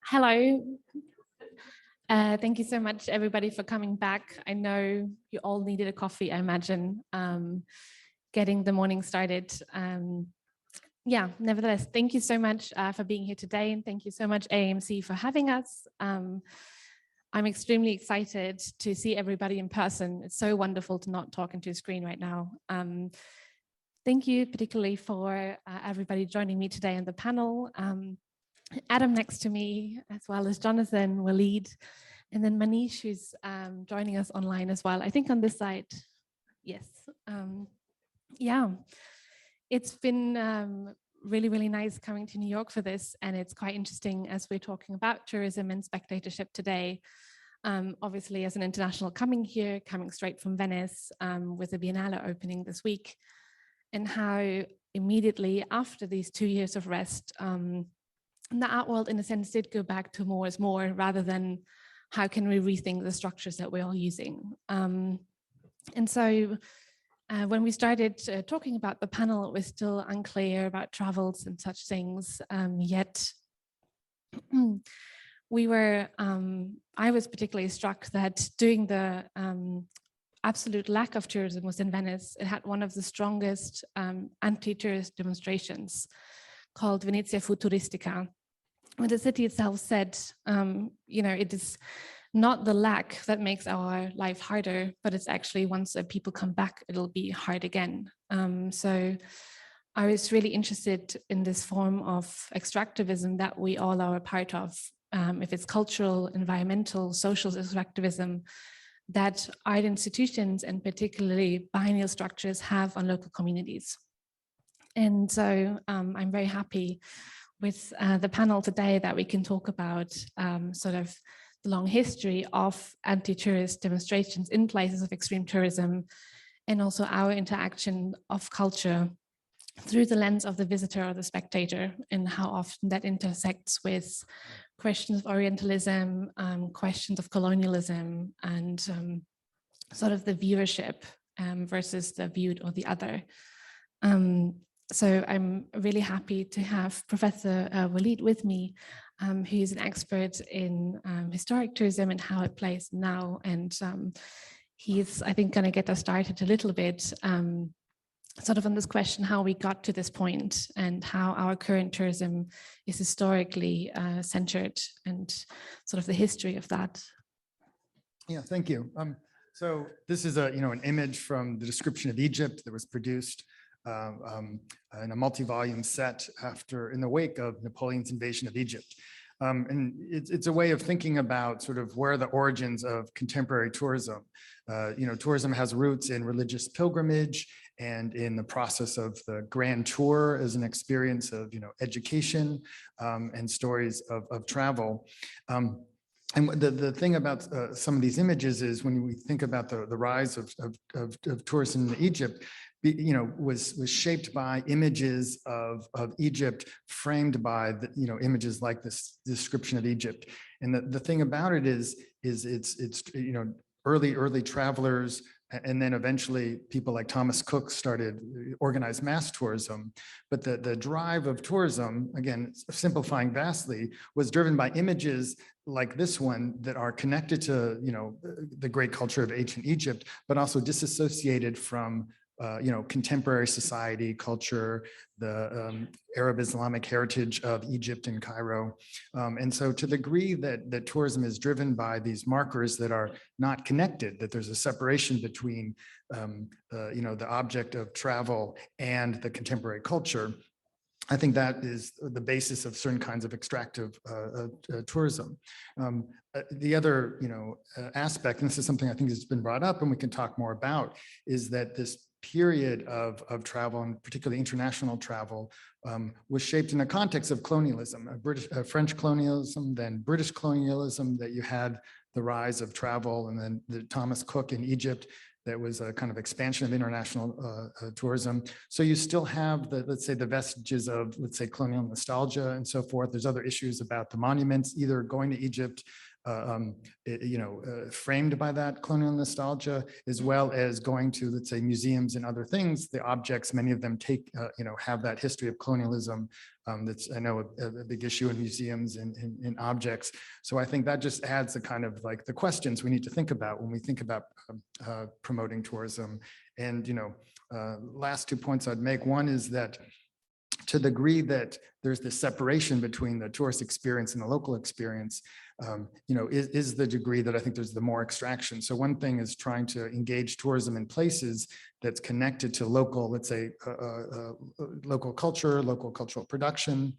Hello. Thank you so much, everybody, for coming back. I know you all needed a coffee, I imagine, getting the morning started. Nevertheless, thank you so much for being here today, and thank you so much, AMC, for having us. I'm extremely excited to see everybody in person. It's so wonderful to not talk into a screen right now. Thank you particularly for everybody joining me today on the panel. Adam next to me, as well as Jonathan, Waleed, and then Manish, who's joining us online as well. I think on this side, yes. It's been really, really nice coming to New York for this, and it's quite interesting as we're talking about tourism and spectatorship today. Obviously, as an international coming here, coming straight from Venice with the Biennale opening this week, and how immediately after these 2 years of rest, the art world, in a sense, did go back to more is more, rather than how can we rethink the structures that we're all using. And so when we started talking about the panel, it was still unclear about travels and such things, yet I was particularly struck that during the absolute lack of tourism was in Venice, it had one of the strongest anti-tourist demonstrations called Venezia Futuristica, where the city itself said, it is not the lack that makes our life harder, but it's actually once people come back, it'll be hard again. So I was really interested in this form of extractivism that we all are a part of, if it's cultural, environmental, social extractivism, that art institutions and particularly biennial structures have on local communities. And so I'm very happy with the panel today that we can talk about sort of the long history of anti-tourist demonstrations in places of extreme tourism, and also our interaction of culture through the lens of the visitor or the spectator, and how often that intersects with questions of Orientalism, questions of colonialism, and sort of the viewership versus the viewed or the other. So I'm really happy to have Professor Waleed with me, who's an expert in historic tourism and how it plays now. And he's, I think, going to get us started a little bit, sort of on this question, how we got to this point and how our current tourism is historically centered, and sort of the history of that. Yeah, thank you. So this is an image from the description of Egypt that was produced in a multi-volume set in the wake of Napoleon's invasion of Egypt. And it's a way of thinking about sort of where the origins of contemporary tourism. Tourism has roots in religious pilgrimage and in the process of the grand tour as an experience of education and stories of travel. And the thing about some of these images is when we think about the rise of tourism in Egypt, was shaped by images of Egypt framed by images like this description of Egypt. And the thing about it is it's early travelers, and then eventually people like Thomas Cook started organized mass tourism. But the drive of tourism, again, simplifying vastly, was driven by images like this one that are connected to the great culture of ancient Egypt, but also disassociated from contemporary society, culture, the Arab Islamic heritage of Egypt and Cairo. And so to the degree that tourism is driven by these markers that are not connected, that there's a separation between the object of travel and the contemporary culture, I think that is the basis of certain kinds of extractive tourism. The other aspect, and this is something I think has been brought up and we can talk more about, is that this period of travel, and particularly international travel, was shaped in a context of colonialism, French colonialism, then British colonialism, that you had the rise of travel, and then the Thomas Cook in Egypt, that was a kind of expansion of international tourism. So you still have let's say the vestiges of, let's say, colonial nostalgia and so forth. There's other issues about the monuments either going to Egypt framed by that colonial nostalgia, as well as going to, let's say, museums and other things. The objects, many of them have that history of colonialism. That's, I know, a big issue in museums and in objects. So I think that just adds a kind of like the questions we need to think about when we think about promoting tourism. And, last 2 points I'd make. One is that to the degree that there's this separation between the tourist experience and the local experience, is the degree that I think there's the more extraction. So one thing is trying to engage tourism in places that's connected to local, let's say, local culture, local cultural production.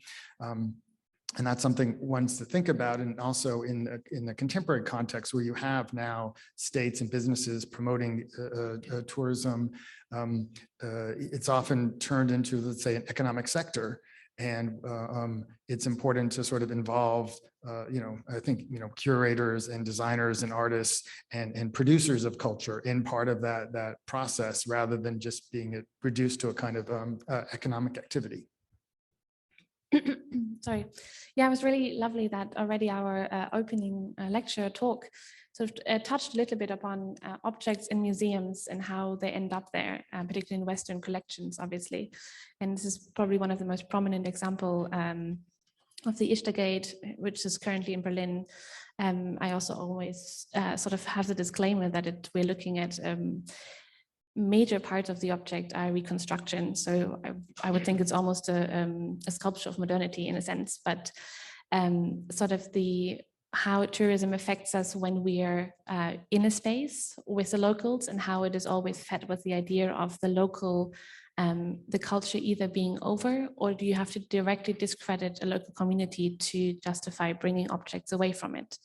And that's something one to think about. And also in the contemporary context where you have now states and businesses promoting tourism, it's often turned into, let's say, an economic sector. And it's important to sort of involve, I think, curators and designers and artists and producers of culture in part of that process, rather than just being reduced to a kind of economic activity. Sorry. Yeah, it was really lovely that already our opening lecture talk sort of touched a little bit upon objects in museums and how they end up there, particularly in Western collections, obviously. And this is probably one of the most prominent example of the Ishtargate, which is currently in Berlin. I also always sort of have the disclaimer that we're looking at major parts of the object are reconstruction. So I would think it's almost a sculpture of modernity in a sense, but sort of how tourism affects us when we are in a space with the locals, and how it is always fed with the idea of the local, the culture either being over, or do you have to directly discredit a local community to justify bringing objects away from it?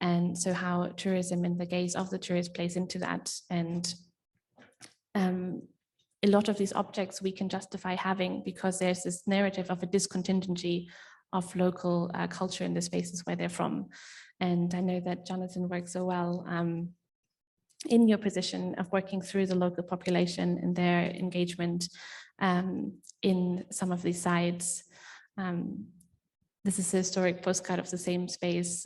And so how tourism in the gaze of the tourist plays into that. And a lot of these objects we can justify having because there's this narrative of a discontingency of local culture in the spaces where they're from. And I know that Jonathan works so well in your position of working through the local population and their engagement in some of these sites. This is a historic postcard of the same space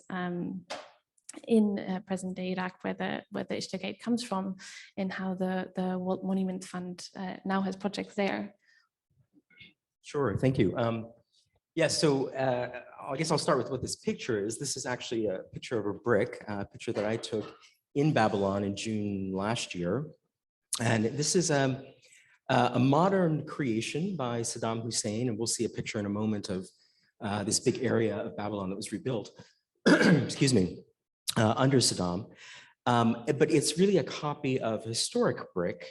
in present-day Iraq, where the Ishtargate comes from, and how the World Monument Fund now has projects there. Sure, thank you. Yeah, so I guess I'll start with what this picture is. This is actually a picture of a brick, a picture that I took in Babylon in June last year. And this is a modern creation by Saddam Hussein, and we'll see a picture in a moment of this big area of Babylon that was rebuilt, excuse me, under Saddam. But it's really a copy of a historic brick,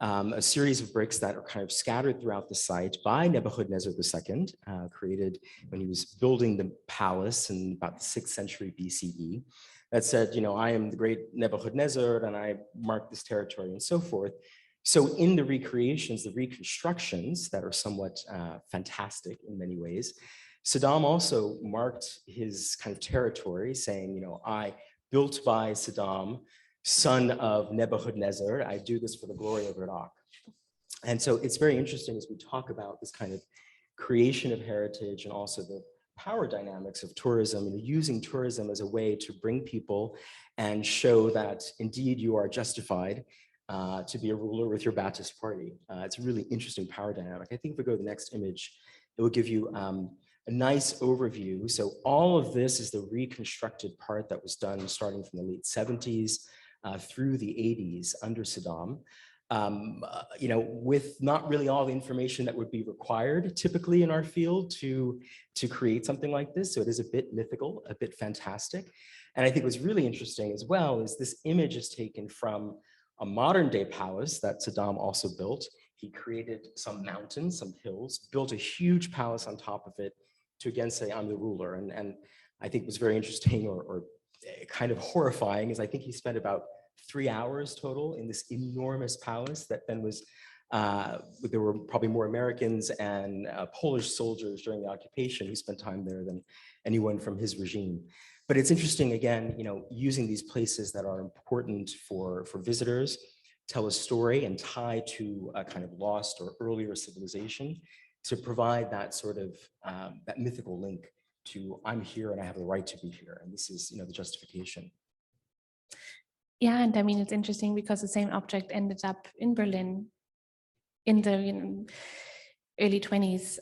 a series of bricks that are kind of scattered throughout the site by Nebuchadnezzar II, created when he was building the palace in about the 6th century BCE, that said, I am the great Nebuchadnezzar and I mark this territory and so forth. So in the recreations, the reconstructions that are somewhat fantastic in many ways, Saddam also marked his kind of territory, saying, I, built by Saddam, son of Nebuchadnezzar, I do this for the glory of Iraq. And so it's very interesting as we talk about this kind of creation of heritage and also the power dynamics of tourism, and using tourism as a way to bring people and show that indeed you are justified to be a ruler with your Baptist party. It's a really interesting power dynamic. I think if we go to the next image, it will give you a nice overview. So all of this is the reconstructed part that was done starting from the late 70s through the 80s under Saddam. With not really all the information that would be required typically in our field to create something like this. So it is a bit mythical, a bit fantastic. And I think what's really interesting as well is this image is taken from a modern day palace that Saddam also built. He created some mountains, some hills, built a huge palace on top of it to again say, I'm the ruler. And I think what's very interesting or kind of horrifying is I think he spent about 3 hours total in this enormous palace that then was, there were probably more Americans and Polish soldiers during the occupation who spent time there than anyone from his regime. But it's interesting, again, using these places that are important for visitors, tell a story and tie to a kind of lost or earlier civilization to provide that sort of, that mythical link to I'm here and I have the right to be here. And this is, the justification. Yeah, and I mean, it's interesting because the same object ended up in Berlin in the early 20s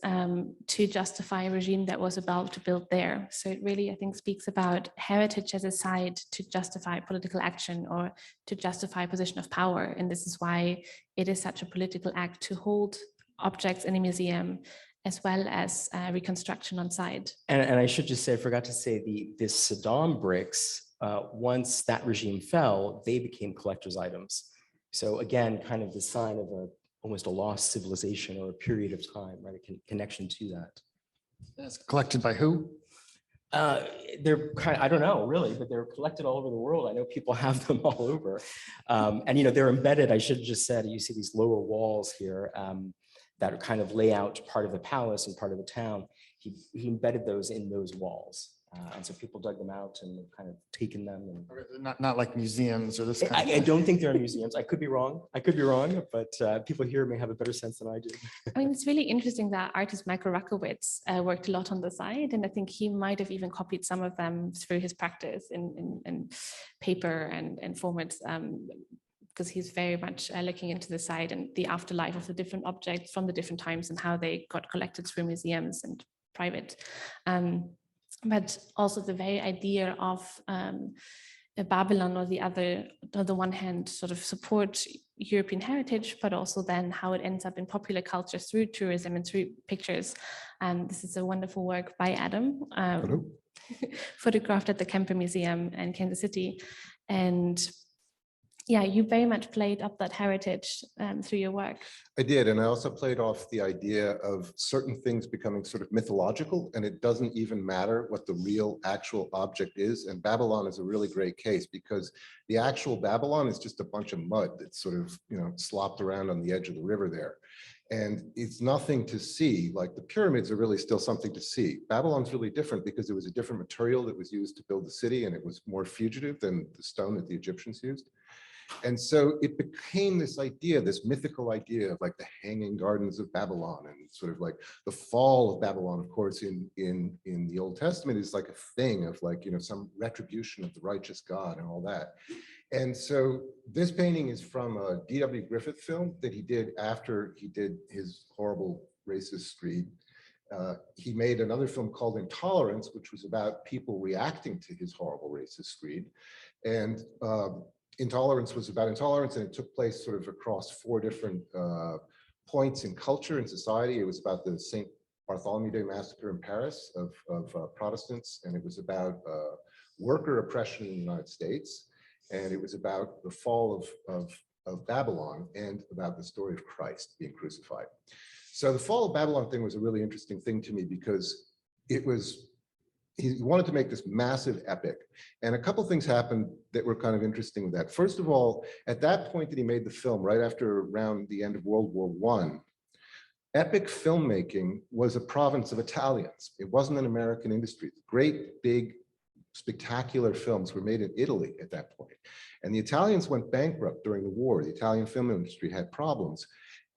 to justify a regime that was about to build there. So it really, I think, speaks about heritage as a site to justify political action or to justify a position of power. And this is why it is such a political act to hold objects in a museum as well as reconstruction on site. And I should just say, I forgot to say, the Saddam bricks, once that regime fell, they became collector's items. So again, kind of the sign of almost a lost civilization or a period of time, right? A connection to that. That's collected by who? They're kind of, I don't know really, but they're collected all over the world. I know people have them all over. And they're embedded, I should have just said, you see these lower walls here that kind of lay out part of the palace and part of the town. He embedded those in those walls. And so people dug them out and kind of taken them. And Not like museums or this kind I of thing. don't think they're in museums. I could be wrong, but people here may have a better sense than I do. I mean, it's really interesting that artist Michael Rakowitz worked a lot on the site, and I think he might have even copied some of them through his practice in paper and formats, because he's very much looking into the site and the afterlife of the different objects from the different times and how they got collected through museums and private. But also the very idea of Babylon on the one hand, sort of support European heritage, but also then how it ends up in popular culture through tourism and through pictures. This is a wonderful work by Adam, photographed at the Kemper Museum in Kansas City. And yeah, you very much played up that heritage through your work. I did, and I also played off the idea of certain things becoming sort of mythological, and it doesn't even matter what the real actual object is. And Babylon is a really great case because the actual Babylon is just a bunch of mud that's sort of, slopped around on the edge of the river there. And it's nothing to see. Like the pyramids are really still something to see. Babylon's really different because it was a different material that was used to build the city, and it was more fugitive than the stone that the Egyptians used. And so it became this idea, this mythical idea of like the hanging gardens of Babylon, and sort of like the fall of Babylon, of course, in the Old Testament is like a thing of like, some retribution of the righteous God and all that. And so this painting is from a D.W. Griffith film that he did after he did his horrible racist screed. He made another film called Intolerance, which was about people reacting to his horrible racist screed. And Intolerance was about intolerance, and it took place sort of across 4 different points in culture and society. It was about the St. Bartholomew Day massacre in Paris of Protestants, and it was about worker oppression in the United States, and it was about the fall of Babylon and about the story of Christ being crucified. So the fall of Babylon thing was a really interesting thing to me because he wanted to make this massive epic. And a couple things happened that were kind of interesting with that. First of all, at that point that he made the film, right after around the end of World War I, epic filmmaking was a province of Italians. It wasn't an American industry. Great, big, spectacular films were made in Italy at that point. And the Italians went bankrupt during the war. The Italian film industry had problems.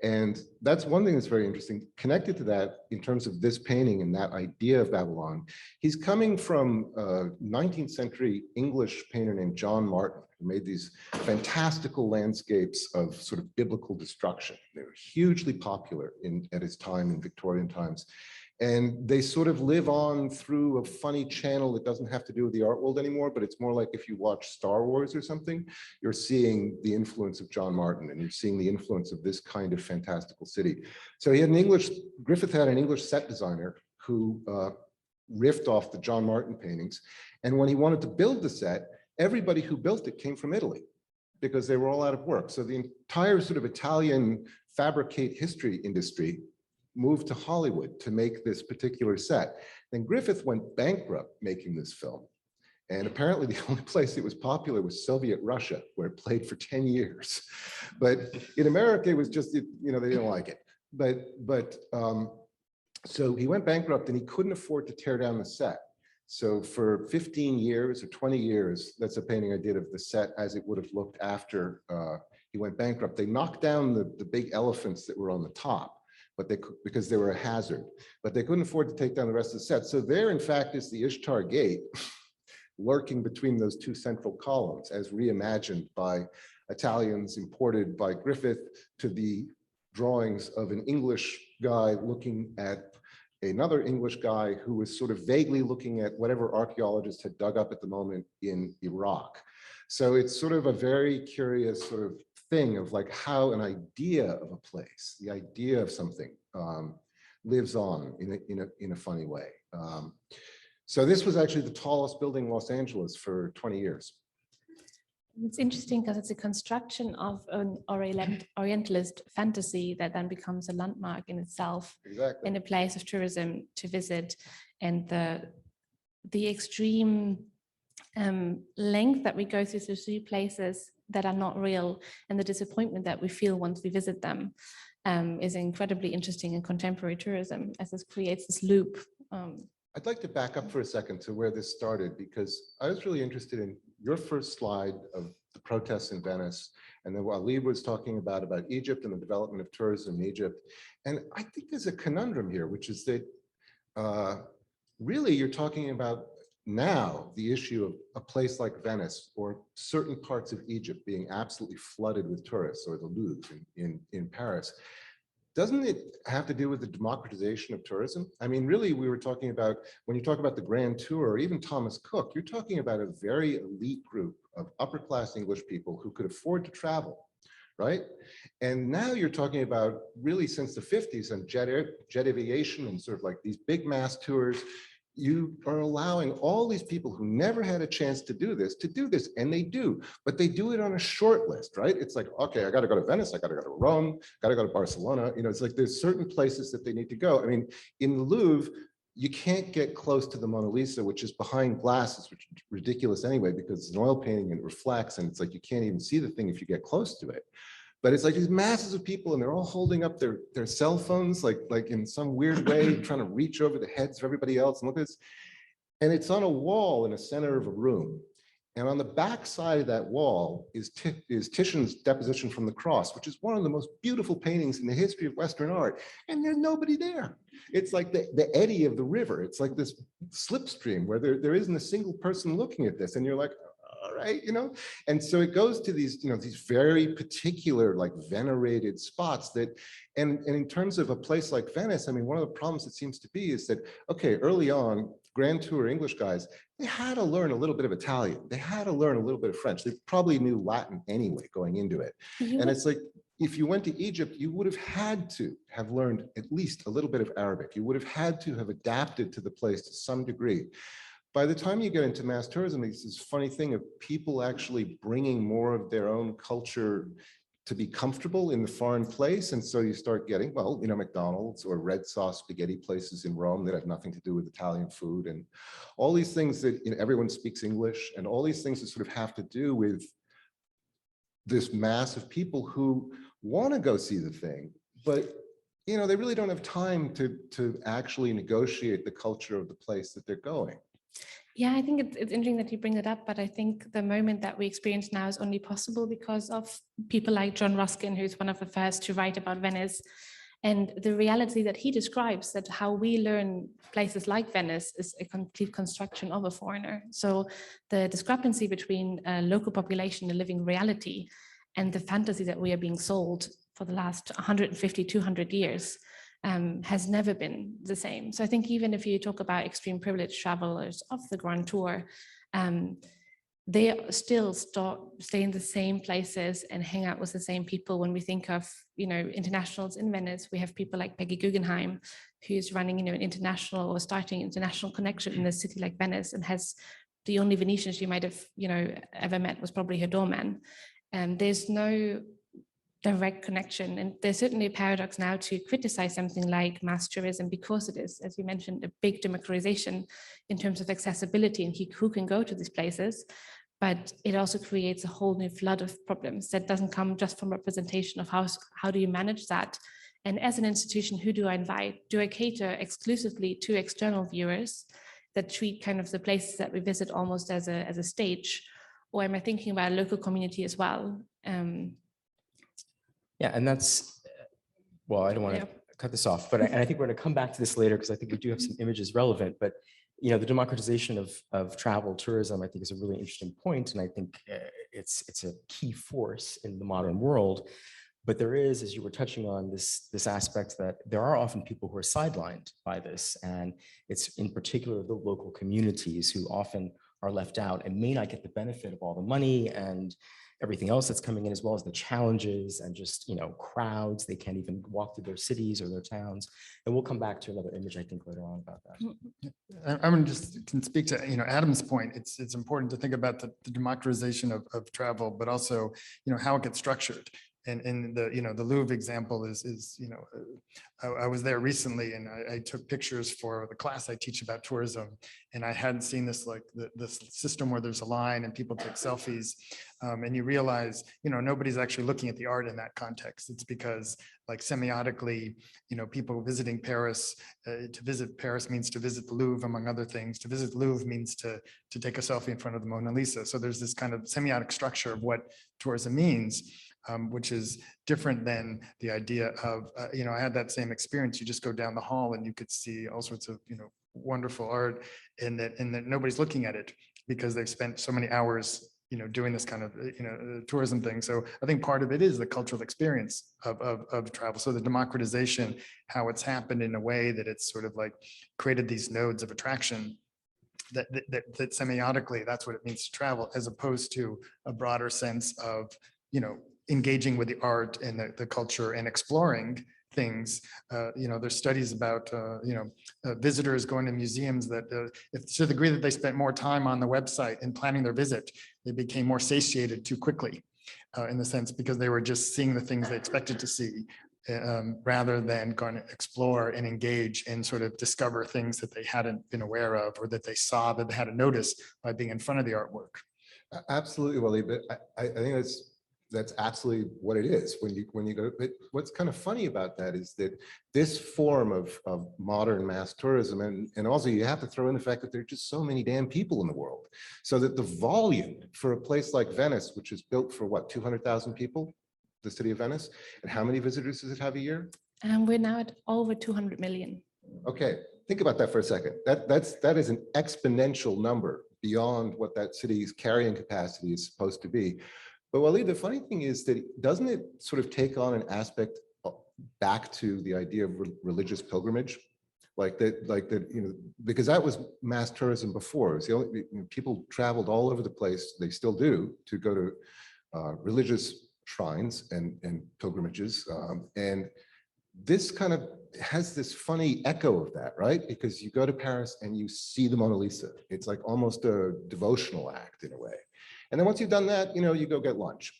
And that's one thing that's very interesting. Connected to that, in terms of this painting and that idea of Babylon, he's coming from a 19th century English painter named John Martin, who made these fantastical landscapes of sort of biblical destruction. They were hugely popular at his time in Victorian times. And they sort of live on through a funny channel that doesn't have to do with the art world anymore, but it's more like if you watch Star Wars or something, you're seeing the influence of John Martin, and you're seeing the influence of this kind of fantastical city. So Griffith had an English set designer who riffed off the John Martin paintings. And when he wanted to build the set, everybody who built it came from Italy because they were all out of work. So the entire sort of Italian fabricate history industry moved to Hollywood to make this particular set. Then Griffith went bankrupt making this film. And apparently the only place it was popular was Soviet Russia, where it played for 10 years. But in America, it was just, they didn't like it. So he went bankrupt and he couldn't afford to tear down the set. So for 15 years or 20 years, that's a painting I did of the set as it would have looked after he went bankrupt. They knocked down the big elephants that were on the top, because they were a hazard, but they couldn't afford to take down the rest of the set. So there, in fact, is the Ishtar Gate lurking between those two central columns as reimagined by Italians, imported by Griffith, to the drawings of an English guy looking at another English guy who was sort of vaguely looking at whatever archaeologists had dug up at the moment in Iraq. So it's sort of a very curious sort of thing of like how an idea of a place, the idea of something lives on in a funny way. So this was actually the tallest building in Los Angeles for 20 years. It's interesting because it's a construction of an Orientalist fantasy that then becomes a landmark in itself, Exactly. in a place of tourism to visit, and the extreme length that we go through to see places that are not real, and the disappointment that we feel once we visit them is incredibly interesting in contemporary tourism, as this creates this loop. I'd like to back up for a second to where this started, because I was really interested in your first slide of the protests in Venice, and then what Ali was talking about Egypt and the development of tourism in Egypt. And I think there's a conundrum here, which is that really you're talking about now the issue of a place like Venice or certain parts of Egypt being absolutely flooded with tourists, or the Louvre in Paris. Doesn't it have to do with the democratization of tourism? I mean, really, we were talking about, when you talk about the Grand Tour or even Thomas Cook, you're talking about a very elite group of upper class English people who could afford to travel, right? And now you're talking about really since the 50s and jet aviation and sort of like these big mass tours. You are allowing all these people who never had a chance to do this, and they do, but they do it on a short list, right? It's like, okay, I got to go to Venice, I got to go to Rome, got to go to Barcelona. You know, it's like there's certain places that they need to go. I mean, in the Louvre, you can't get close to the Mona Lisa, which is behind glasses, which is ridiculous anyway, because it's an oil painting and it reflects, and it's like you can't even see the thing if you get close to it. But it's like these masses of people, and they're all holding up their cell phones, like in some weird way, trying to reach over the heads of everybody else. And look at this. And it's on a wall in the center of a room. And on the back side of that wall is Titian's Deposition from the Cross, which is one of the most beautiful paintings in the history of Western art. And there's nobody there. It's like the eddy of the river. It's like this slipstream where there isn't a single person looking at this. And you're like, all right, you know? And so it goes to these, you know, these very particular, like venerated spots that, and in terms of a place like Venice, I mean, one of the problems it seems to be is that, okay, early on, Grand Tour English guys, they had to learn a little bit of Italian. They had to learn a little bit of French. They probably knew Latin anyway going into it. And it's like, if you went to Egypt, you would have had to have learned at least a little bit of Arabic. You would have had to have adapted to the place to some degree. By the time you get into mass tourism, it's this funny thing of people actually bringing more of their own culture to be comfortable in the foreign place. And so you start getting, well, you know, McDonald's or red sauce spaghetti places in Rome that have nothing to do with Italian food, and all these things that, you know, everyone speaks English, and all these things that sort of have to do with this mass of people who want to go see the thing, but, you know, they really don't have time to actually negotiate the culture of the place that they're going. Yeah, I think it's interesting that you bring it up, but I think the moment that we experience now is only possible because of people like John Ruskin, who's one of the first to write about Venice, and the reality that he describes, that how we learn places like Venice is a complete construction of a foreigner. So the discrepancy between a local population, a living reality, and the fantasy that we are being sold for the last 150, 200 years has never been the same. So I think even if you talk about extreme privileged travelers of the Grand Tour, they still stay in the same places and hang out with the same people. When we think of, you know, internationals in Venice, we have people like Peggy Guggenheim, who's running, you know, an international or starting international connection in a city like Venice, and has the only Venetian she might have, you know, ever met was probably her doorman. There's no direct connection. And there's certainly a paradox now to criticize something like mass tourism, because it is, as you mentioned, a big democratization in terms of accessibility and who can go to these places. But it also creates a whole new flood of problems that doesn't come just from representation of how do you manage that? And as an institution, who do I invite? Do I cater exclusively to external viewers that treat kind of the places that we visit almost as a stage? Or am I thinking about a local community as well? Yeah, and that's, well, I don't want to cut this off, but I think we're going to come back to this later because I think we do have some images relevant. But you know, the democratization of travel tourism, I think, is a really interesting point, and I think it's a key force in the modern world. But there is, as you were touching on, this aspect that there are often people who are sidelined by this, and it's in particular the local communities who often are left out and may not get the benefit of all the money and everything else that's coming in, as well as the challenges and just, you know, crowds. They can't even walk through their cities or their towns. And we'll come back to another image, I think, later on about that. I'm just can speak to, you know, Adam's point. It's important to think about the democratization of travel, but also, you know, how it gets structured. And the, you know, the Louvre example is, you know, I was there recently and I took pictures for the class I teach about tourism, and I hadn't seen this, like this system where there's a line and people take selfies, and you realize, you know, nobody's actually looking at the art in that context. It's because, like, semiotically, you know, people visiting Paris, to visit Paris means to visit the Louvre, among other things. To visit the Louvre means to take a selfie in front of the Mona Lisa. So there's this kind of semiotic structure of what tourism means. Which is different than the idea of, you know, I had that same experience. You just go down the hall and you could see all sorts of, you know, wonderful art, and that nobody's looking at it because they've spent so many hours, you know, doing this kind of, you know, tourism thing. So I think part of it is the cultural experience of travel. So the democratization, how it's happened in a way that it's sort of like created these nodes of attraction that semiotically, that's what it means to travel, as opposed to a broader sense of, you know, engaging with the art and the culture and exploring things. You know, there's studies about, you know, visitors going to museums that if to the degree that they spent more time on the website and planning their visit, they became more satiated too quickly, in the sense because they were just seeing the things they expected to see, rather than going to explore and engage and sort of discover things that they hadn't been aware of, or that they saw that they had to notice by being in front of the artwork. Absolutely, Wally, but I think that's absolutely what it is when you go. But what's kind of funny about that is that this form of modern mass tourism, and also you have to throw in the fact that there are just so many damn people in the world, so that the volume for a place like Venice, which is built for what, 200,000 people, the city of Venice, and how many visitors does it have a year? And we're now at over 200 million. Okay, think about that for a second. That is an exponential number beyond what that city's carrying capacity is supposed to be. But Waleed, the funny thing is that doesn't it sort of take on an aspect back to the idea of religious pilgrimage, like that, you know, because that was mass tourism before. It was the only, you know, people traveled all over the place. They still do, to go to religious shrines and pilgrimages, and this kind of has this funny echo of that, right? Because you go to Paris and you see the Mona Lisa. It's like almost a devotional act in a way. And then once you've done that, you know, you go get lunch.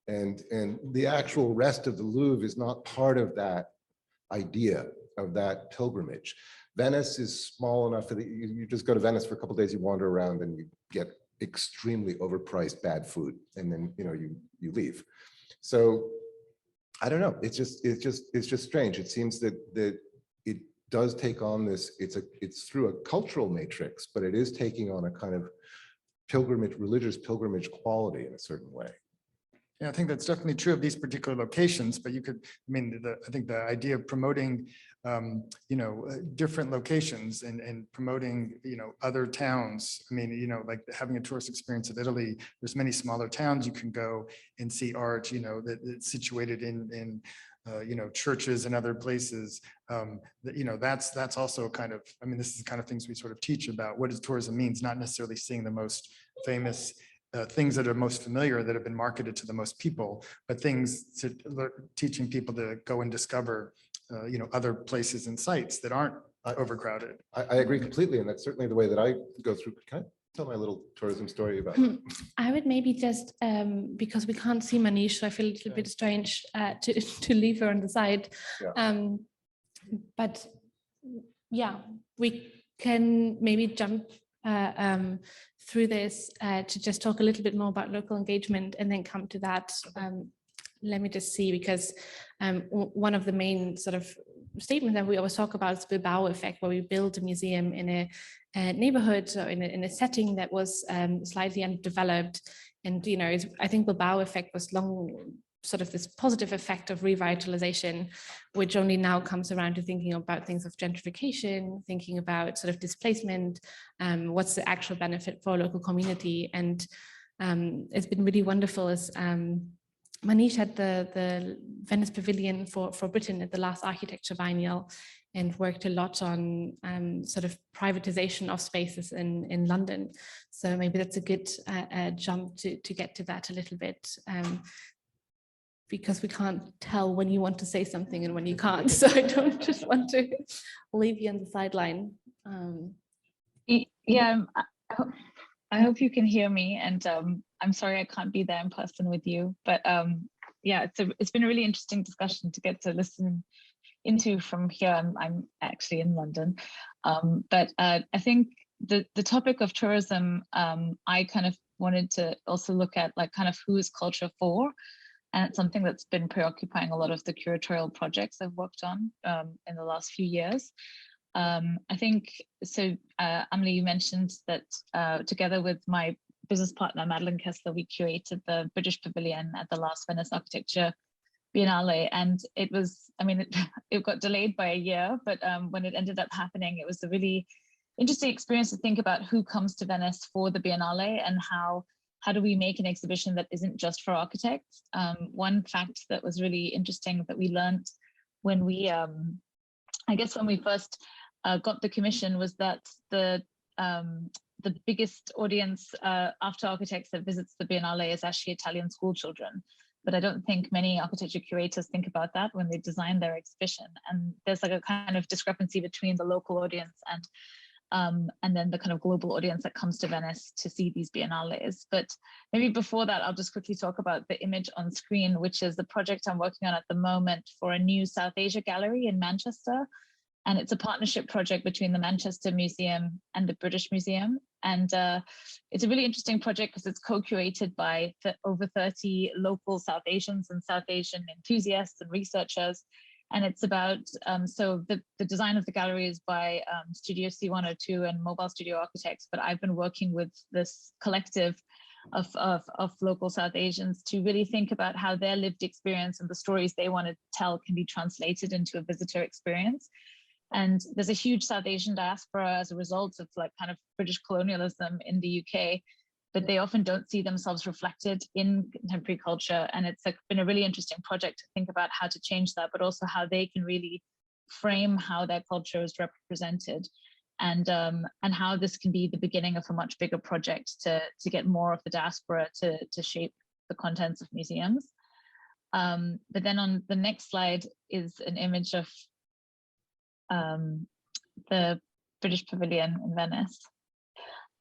And the actual rest of the Louvre is not part of that idea of that pilgrimage. Venice is small enough that you just go to Venice for a couple of days, you wander around and you get extremely overpriced bad food. And then, you know, you leave. So I don't know. It's just strange. It seems that it does take on this. It's through a cultural matrix, but it is taking on a kind of religious pilgrimage quality in a certain way. Yeah, I think that's definitely true of these particular locations. But you could, I mean, I think the idea of promoting, you know, different locations and promoting, you know, other towns. I mean, you know, like having a tourist experience of Italy. There's many smaller towns you can go and see art, you know, that's situated in you know, churches and other places. That, you know, that's also kind of, I mean, this is the kind of things we sort of teach about what does tourism means, not necessarily seeing the most famous things that are most familiar, that have been marketed to the most people, but things to teaching people to go and discover, you know, other places and sites that aren't overcrowded. I agree completely, and that's certainly the way that I go through. Can I tell my little tourism story about? I would maybe just, because we can't see Manish, so I feel a little bit strange to leave her on the side. Yeah. But yeah, we can maybe jump through this to just talk a little bit more about local engagement and then come to that. Let me just see, because one of the main sort of statements that we always talk about is the Bilbao effect, where we build a museum in a neighborhood or in a setting that was slightly undeveloped. And, you know, I think Bilbao effect was long sort of this positive effect of revitalization, which only now comes around to thinking about things of gentrification, thinking about sort of displacement, what's the actual benefit for a local community. And it's been really wonderful as Manish had the Venice Pavilion for Britain at the last architecture biennial and worked a lot on sort of privatization of spaces in London. So maybe that's a good jump to get to that a little bit. Because we can't tell when you want to say something and when you can't. So I don't just want to leave you on the sideline. Yeah, I hope you can hear me, and I'm sorry I can't be there in person with you, but yeah, it's been a really interesting discussion to get to listen into from here. I'm actually in London, but I think the topic of tourism, I kind of wanted to also look at like kind of who is culture for. And it's something that's been preoccupying a lot of the curatorial projects I've worked on in the last few years. I think, so Amelie, you mentioned that together with my business partner, Madeline Kessler, we curated the British Pavilion at the last Venice Architecture Biennale. And it was, I mean, it got delayed by a year, but when it ended up happening, it was a really interesting experience to think about who comes to Venice for the Biennale and how do we make an exhibition that isn't just for architects? One fact that was really interesting that we learned when we, I guess when we first got the commission was that the biggest audience after architects that visits the Biennale is actually Italian school children. But I don't think many architecture curators think about that when they design their exhibition. And there's like a kind of discrepancy between the local audience and then the kind of global audience that comes to Venice to see these biennales. But maybe before that, I'll just quickly talk about the image on screen, which is the project I'm working on at the moment for a new South Asia gallery in Manchester. And it's a partnership project between the Manchester Museum and the British Museum. And it's a really interesting project because it's co-curated by over 30 local South Asians and South Asian enthusiasts and researchers. And it's about, so the design of the gallery is by Studio C102 and Mobile Studio Architects, but I've been working with this collective of local South Asians to really think about how their lived experience and the stories they want to tell can be translated into a visitor experience. And there's a huge South Asian diaspora as a result of like kind of British colonialism in the UK, but they often don't see themselves reflected in contemporary culture. And it's been a really interesting project to think about how to change that, but also how they can really frame how their culture is represented, and how this can be the beginning of a much bigger project to get more of the diaspora to shape the contents of museums. But then on the next slide is an image of the British Pavilion in Venice.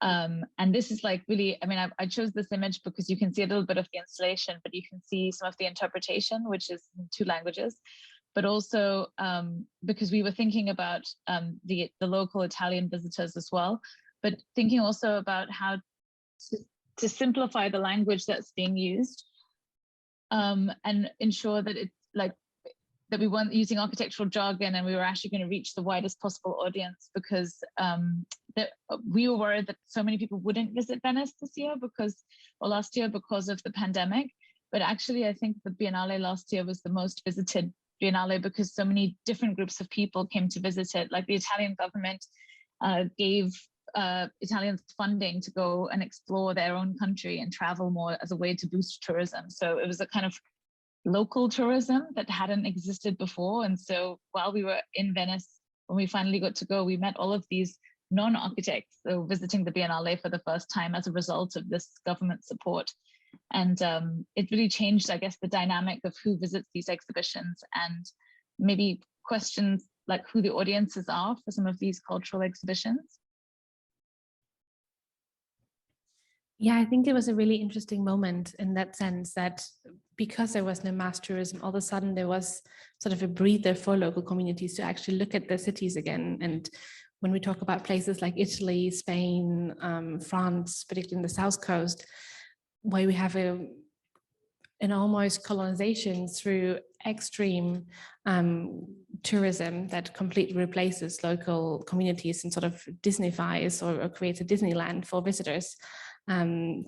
And this is like really, I mean, I chose this image because you can see a little bit of the installation, but you can see some of the interpretation, which is in 2 languages, but also because we were thinking about the local Italian visitors as well, but thinking also about how to simplify the language that's being used and ensure that it's like, that we weren't using architectural jargon and we were actually going to reach the widest possible audience, because we were worried that so many people wouldn't visit Venice this year last year because of the pandemic. But actually, I think the Biennale last year was the most visited Biennale because so many different groups of people came to visit it. Like the Italian government gave Italians funding to go and explore their own country and travel more as a way to boost tourism. So it was a kind of local tourism that hadn't existed before. And so while we were in Venice, when we finally got to go, we met all of these non-architects visiting the Biennale for the first time as a result of this government support. And it really changed, I guess, the dynamic of who visits these exhibitions, and maybe questions like who the audiences are for some of these cultural exhibitions. Yeah, I think it was a really interesting moment in that sense that because there was no mass tourism, all of a sudden there was sort of a breather for local communities to actually look at their cities again. And when we talk about places like Italy, Spain, France, particularly in the South Coast, where we have an almost colonization through extreme tourism that completely replaces local communities and sort of Disneyfies or creates a Disneyland for visitors. So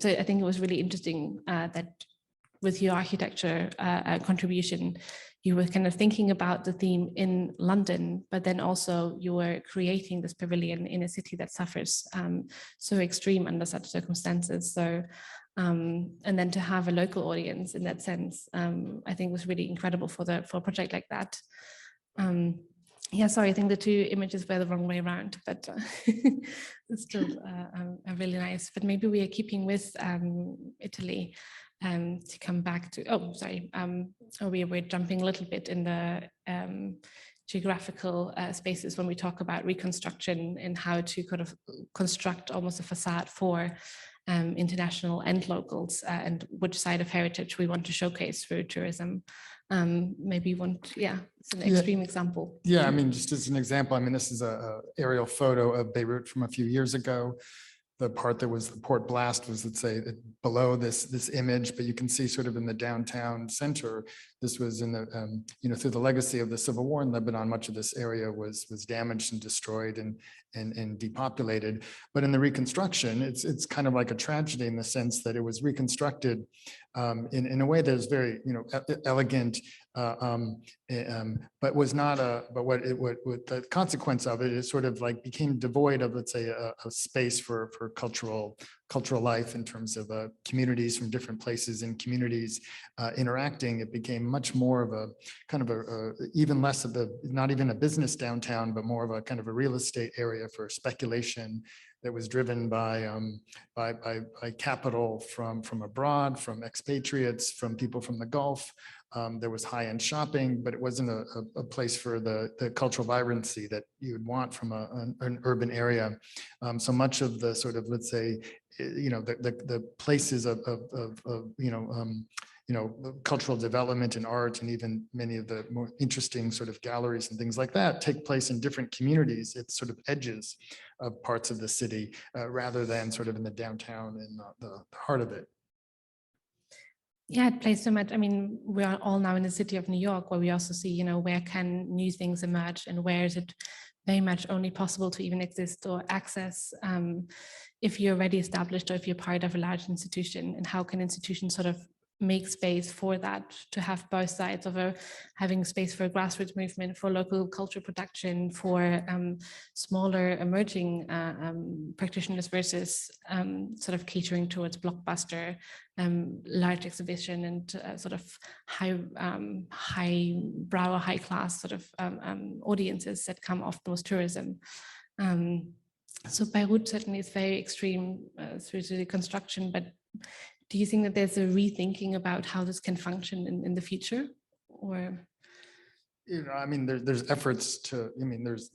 I think it was really interesting that with your architecture contribution, you were kind of thinking about the theme in London, but then also you were creating this pavilion in a city that suffers so extreme under such circumstances. So, and then to have a local audience in that sense, I think was really incredible for a project like that. Yeah, sorry, I think the two images were the wrong way around, but it's still really nice. But maybe we are keeping with Italy to come back to, oh, sorry, we're jumping a little bit in the geographical spaces when we talk about reconstruction and how to kind of construct almost a facade for international and locals and which side of heritage we want to showcase through tourism. Maybe you want, yeah, it's an extreme example. Yeah, I mean, just as an example, I mean, this is a aerial photo of Beirut from a few years ago. The part that was the port blast was, let's say, below this image, but you can see sort of in the downtown center, this was in the, through the legacy of the civil war in Lebanon, much of this area was damaged and destroyed and depopulated. But in the reconstruction, it's kind of like a tragedy in the sense that it was reconstructed in a way that is very, elegant, but was not but what the consequence of it is sort of like became devoid of, let's say, a space for cultural life in terms of communities from different places and communities interacting. It became much more of a kind of even less of not even a business downtown, but more of a kind of a real estate area for speculation that was driven by capital from abroad, from expatriates, from people from the Gulf. There was high-end shopping, but it wasn't a place for the cultural vibrancy that you would want from an urban area. So much of the sort of, let's say, the places of cultural development and art, and even many of the more interesting sort of galleries and things like that take place in different communities. It's sort of edges of parts of the city rather than sort of in the downtown and the heart of it. Yeah, it plays so much. I mean, we are all now in the city of New York, where we also see, where can new things emerge and where is it very much only possible to even exist or access if you're already established or if you're part of a large institution, and how can institutions sort of make space for that, to have both sides of having space for a grassroots movement, for local cultural production, for smaller emerging practitioners versus sort of catering towards blockbuster, large exhibition and sort of high brow, high class sort of audiences that come often with tourism. So Beirut certainly is very extreme through the construction, but do you think that there's a rethinking about how this can function in the future, or? I mean, there's efforts to. I mean, there's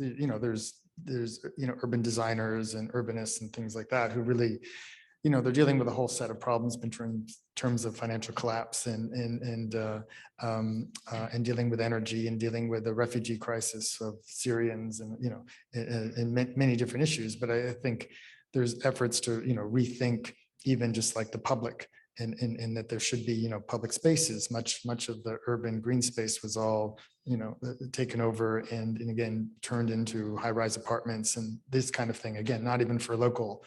urban designers and urbanists and things like that who really, they're dealing with a whole set of problems in terms of financial collapse and dealing with energy and dealing with the refugee crisis of Syrians and many different issues. But I think there's efforts to rethink even just like the public, and that there should be public spaces. Much of the urban green space was all taken over and again turned into high-rise apartments and this kind of thing. Again, not even for local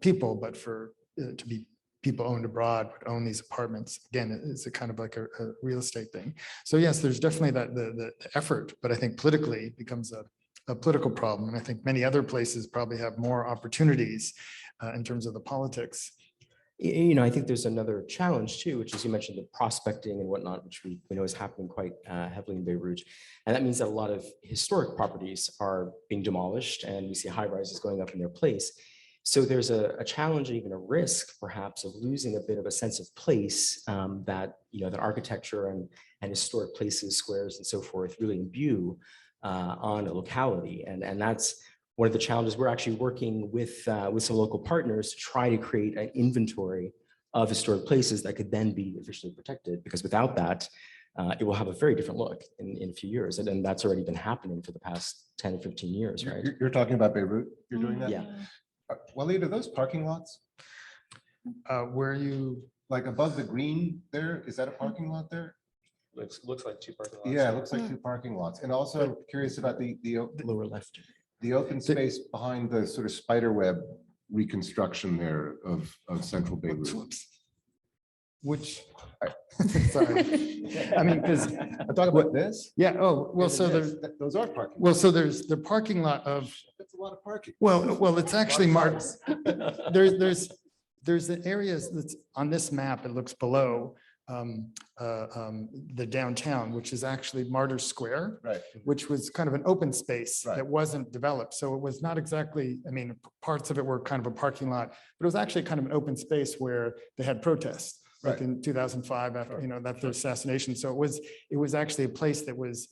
people, but for to be people owned abroad would own these apartments. Again, it's a kind of like a real estate thing. So yes, there's definitely that the effort, but I think politically it becomes a political problem, and I think many other places probably have more opportunities in terms of the politics. I think there's another challenge too, which is you mentioned the prospecting and whatnot, which we know is happening quite heavily in Beirut. And that means that a lot of historic properties are being demolished and we see high rises going up in their place. So there's a challenge and even a risk perhaps of losing a bit of a sense of place that, that architecture and historic places, squares and so forth really imbue on a locality. And that's one of the challenges. We're actually working with some local partners to try to create an inventory of historic places that could then be officially protected, because without that, it will have a very different look in a few years. And that's already been happening for the past 10 or 15 years, right? You're talking about Beirut? You're doing that? Yeah. Waleed, are those parking lots? Where are you? Like above the green there? Is that a parking lot there? Looks like two parking lots. Yeah, it looks like two parking lots. And also curious about the Lower left. The open space behind the sort of spider web reconstruction there of central Beirut. which, sorry. I mean, because, I'm talking about this. yeah, oh, well, and so this. there's, Those are parking. well, so there's the parking lot of, That's a lot of parking. well, it's actually marked, There's there's the areas that's on this map, it looks below the downtown, which is actually Martyrs Square, Right. which was kind of an open space Right. that wasn't developed. So it was not exactly, I mean, parts of it were kind of a parking lot, but it was actually kind of an open space where they had protests. Like Right. in 2005, after, Sure. you know, after assassination. So it was actually a place that was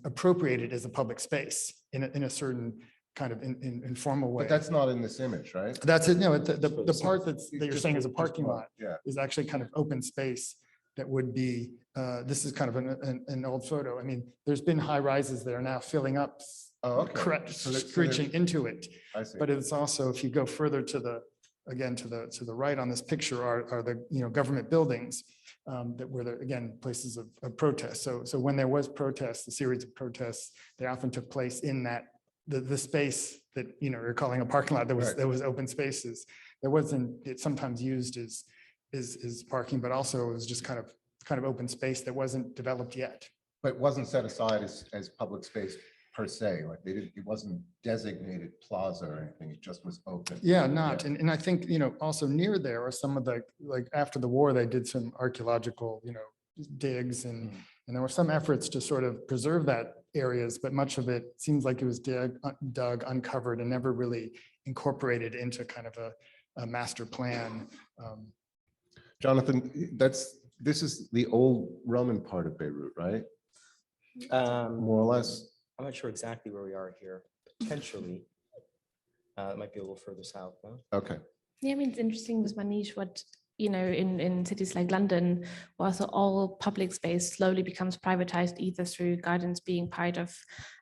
appropriated as a public space in a certain kind of informal way. But that's not in this image, right? That's it. No, the part that It's you're just saying is a just parking one. lot Yeah. is actually kind of open space that would be, this is kind of an old photo. I mean, there's been high rises that are now filling up, Oh, okay. screeching into it. I see. But it's also, if you go further to the, again, to the right on this picture are the, you know, government buildings that were, again, places of protest. So when there was protests, a series of protests, they often took place in that, the space that, you know, you're calling a parking lot, Right. there was open spaces. There wasn't, it's sometimes used as parking, but also it was just kind of open space that wasn't developed yet. But it wasn't set aside as public space per se, like they didn't, it wasn't designated plaza or anything, it just was open. Yeah, not, and I think, you know, also near there are some of the, like, after the war, they did some archaeological, you know, digs and there were some efforts to sort of preserve that areas, but much of it seems like it was dug, uncovered and never really incorporated into kind of a master plan. Jonathan, this is the old Roman part of Beirut, right? More or less. I'm not sure exactly where we are here. Potentially, it might be a little further south. No? Okay. Yeah, I mean, it's interesting with Manish, what, you know, in cities like London, where also all public space slowly becomes privatized, either through gardens being part of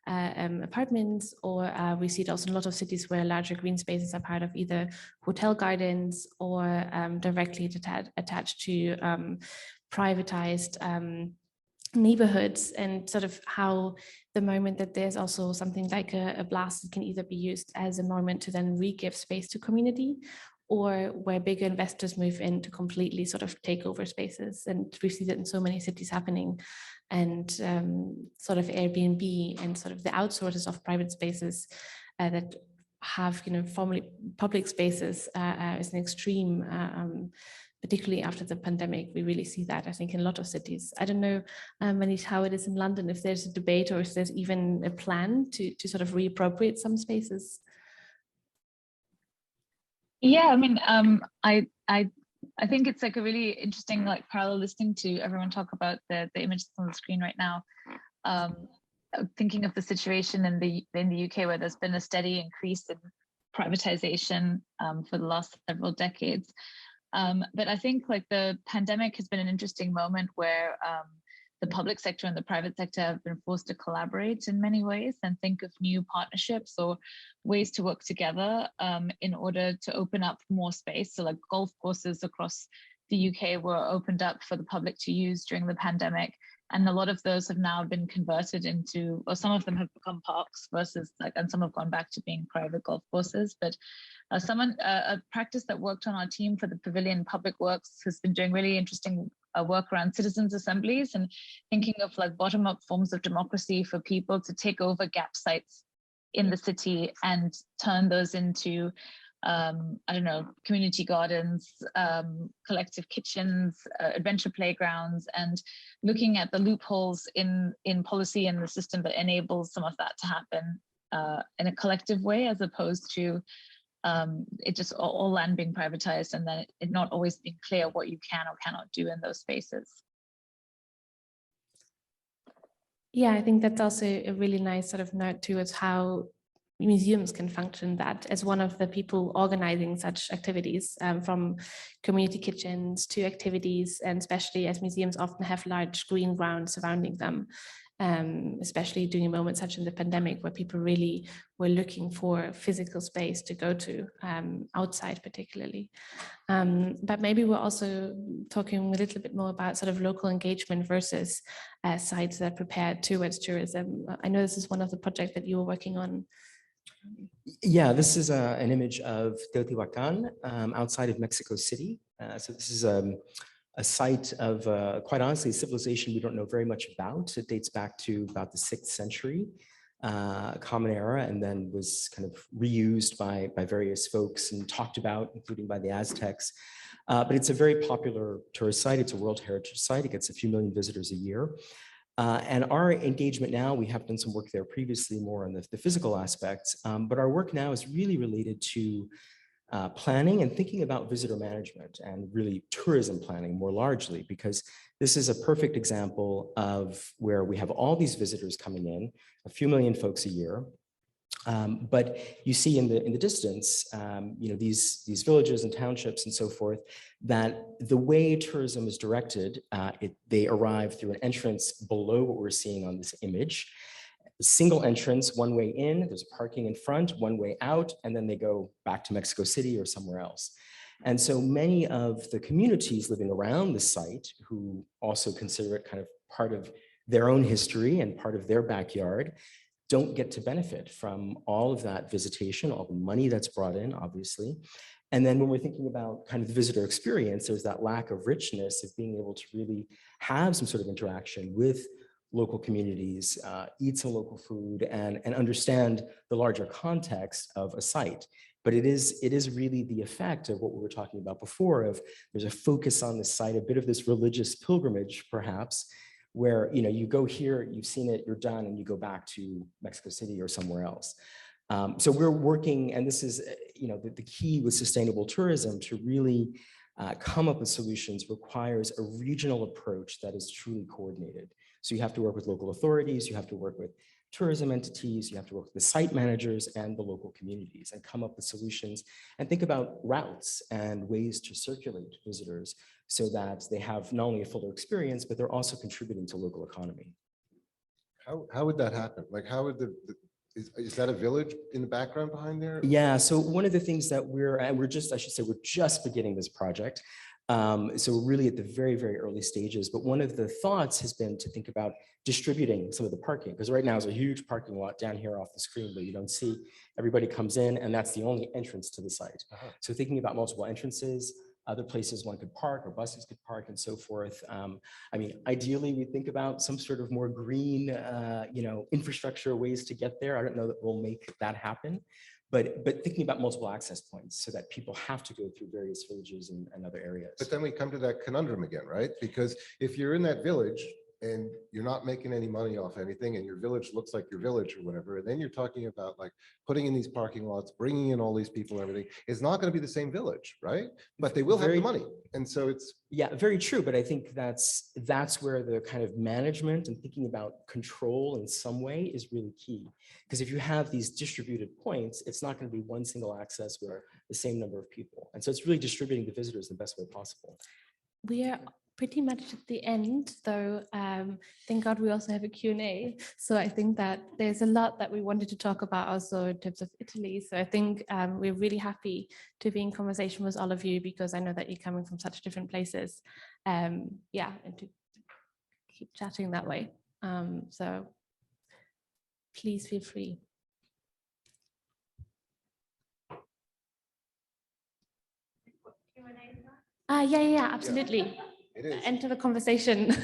apartments, or we see it also in a lot of cities where larger green spaces are part of either hotel gardens or directly attached to privatized neighborhoods, and sort of how the moment that there's also something like a blast, it can either be used as a moment to then re-give space to community, or where bigger investors move in to completely sort of take over spaces. And we see that in so many cities happening, and sort of Airbnb and sort of the outsources of private spaces that have, you know, formerly public spaces is an extreme, particularly after the pandemic. We really see that, I think, in a lot of cities. I don't know, Manish, how it is in London, if there's a debate or if there's even a plan to sort of reappropriate some spaces. Yeah, I mean, I think it's like a really interesting, like, parallel listening to everyone talk about the images on the screen right now. Thinking of the situation in the UK, where there's been a steady increase in privatization for the last several decades. But I think, like, the pandemic has been an interesting moment where the public sector and the private sector have been forced to collaborate in many ways and think of new partnerships or ways to work together in order to open up more space. So, like, golf courses across the UK were opened up for the public to use during the pandemic. And a lot of those have now been converted into, or some of them have become parks versus, like, and some have gone back to being private golf courses. But a practice that worked on our team for the Pavilion Public Works has been doing really interesting work around citizens' assemblies and thinking of, like, bottom-up forms of democracy for people to take over gap sites in the city and turn those into, I don't know, community gardens, collective kitchens, adventure playgrounds, and looking at the loopholes in policy and the system that enables some of that to happen in a collective way, as opposed to it just all land being privatized and then it not always being clear what you can or cannot do in those spaces. Yeah, I think that's also a really nice sort of note towards how museums can function, that as one of the people organizing such activities, from community kitchens to activities, and especially as museums often have large green grounds surrounding them, especially during a moment such in the pandemic where people really were looking for physical space to go to, outside particularly. But maybe we're also talking a little bit more about sort of local engagement versus sites that are prepared towards tourism. I know this is one of the projects that you were working on. Yeah, this is an image of Teotihuacan outside of Mexico City. So this is a site of, quite honestly, a civilization we don't know very much about. It dates back to about the 6th century, Common Era, and then was kind of reused by various folks and talked about, including by the Aztecs. But it's a very popular tourist site. It's a World Heritage Site. It gets a few million visitors a year. And our engagement now, we have done some work there previously, more on the physical aspects, but our work now is really related to planning and thinking about visitor management and really tourism planning more largely, because this is a perfect example of where we have all these visitors coming in, a few million folks a year. But you see in the distance, you know, these villages and townships and so forth, that the way tourism is directed, they arrive through an entrance below what we're seeing on this image. Single entrance, one way in, there's parking in front, one way out, and then they go back to Mexico City or somewhere else. And so many of the communities living around the site, who also consider it kind of part of their own history and part of their backyard, don't get to benefit from all of that visitation, all the money that's brought in, obviously. And then when we're thinking about kind of the visitor experience, there's that lack of richness of being able to really have some sort of interaction with local communities, eat some local food, and understand the larger context of a site. But it is really the effect of what we were talking about before, of there's a focus on the site, a bit of this religious pilgrimage, perhaps, where, you know, you go here, you've seen it, you're done, and you go back to Mexico City or somewhere else. So we're working, and this is, you know, the key with sustainable tourism, to really come up with solutions requires a regional approach that is truly coordinated. So you have to work with local authorities, you have to work with tourism entities, you have to work with the site managers and the local communities, and come up with solutions and think about routes and ways to circulate visitors so that they have not only a fuller experience, but they're also contributing to local economy. How would that happen? Like, how would is that a village in the background behind there? Yeah, so one of the things that we're just beginning this project. So we're really at the very, very early stages, but one of the thoughts has been to think about distributing some of the parking, because right now is a huge parking lot down here off the screen where you don't see. Everybody comes in and that's the only entrance to the site. So thinking about multiple entrances, other places one could park or buses could park and so forth. I mean, ideally we think about some sort of more green, you know, infrastructure ways to get there. I don't know that we'll make that happen. But thinking about multiple access points so that people have to go through various villages and other areas. But then we come to that conundrum again, right? Because if you're in that village and you're not making any money off anything, and your village looks like your village or whatever, and then you're talking about like putting in these parking lots, bringing in all these people and everything, it's not going to be the same village, right? But they will have the money. And so it's... Yeah, very true. But I think that's where the kind of management and thinking about control in some way is really key. Because if you have these distributed points, it's not going to be one single access where the same number of people. And so it's really distributing the visitors in the best way possible. We are pretty much at the end, though. Thank God we also have a Q&A. So I think that there's a lot that we wanted to talk about also in terms of Italy. So I think we're really happy to be in conversation with all of you, because I know that you're coming from such different places. Yeah, and to keep chatting that way. So please feel free. Yeah, absolutely. It is. Enter the conversation.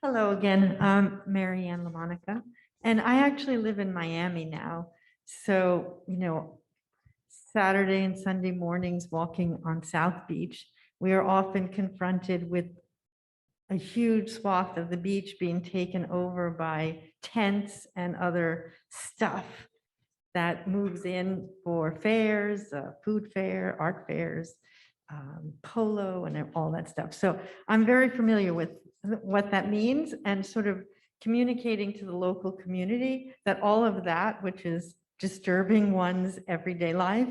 Hello again, I'm Mary Ann LaMonica, and I actually live in Miami now. So, you know, Saturday and Sunday mornings walking on South Beach, we are often confronted with a huge swath of the beach being taken over by tents and other stuff that moves in for fairs, food fair, art fairs, polo, and all that stuff. So I'm very familiar with what that means, and sort of communicating to the local community that all of that, which is disturbing one's everyday life,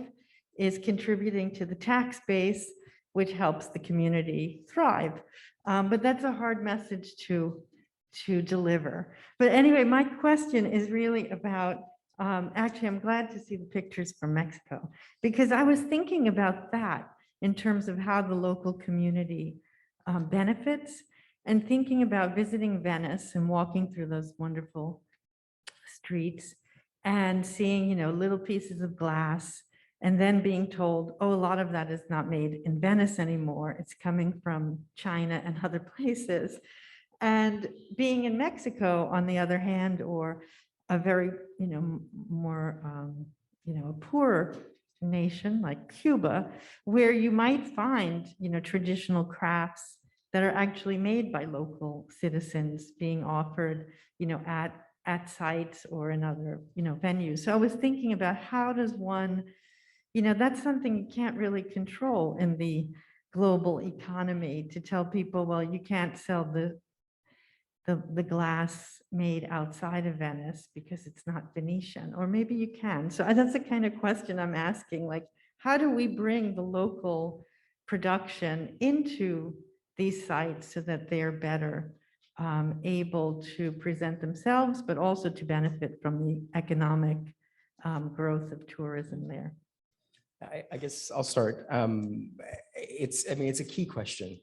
is contributing to the tax base, which helps the community thrive. But that's a hard message to deliver. But anyway, my question is really about, actually, I'm glad to see the pictures from Mexico, because I was thinking about that in terms of how the local community benefits, and thinking about visiting Venice and walking through those wonderful streets and seeing, you know, little pieces of glass and then being told, oh, a lot of that is not made in Venice anymore. It's coming from China and other places. And being in Mexico, on the other hand, or a very, more, a poorer nation like Cuba, where you might find, traditional crafts that are actually made by local citizens being offered, at sites or in other, venues. So I was thinking about how does one, that's something you can't really control in the global economy, to tell people, well, you can't sell the glass made outside of Venice because it's not Venetian, or maybe you can. So that's the kind of question I'm asking, like, how do we bring the local production into these sites so that they're better able to present themselves, but also to benefit from the economic growth of tourism there? I guess I'll start. It's a key question,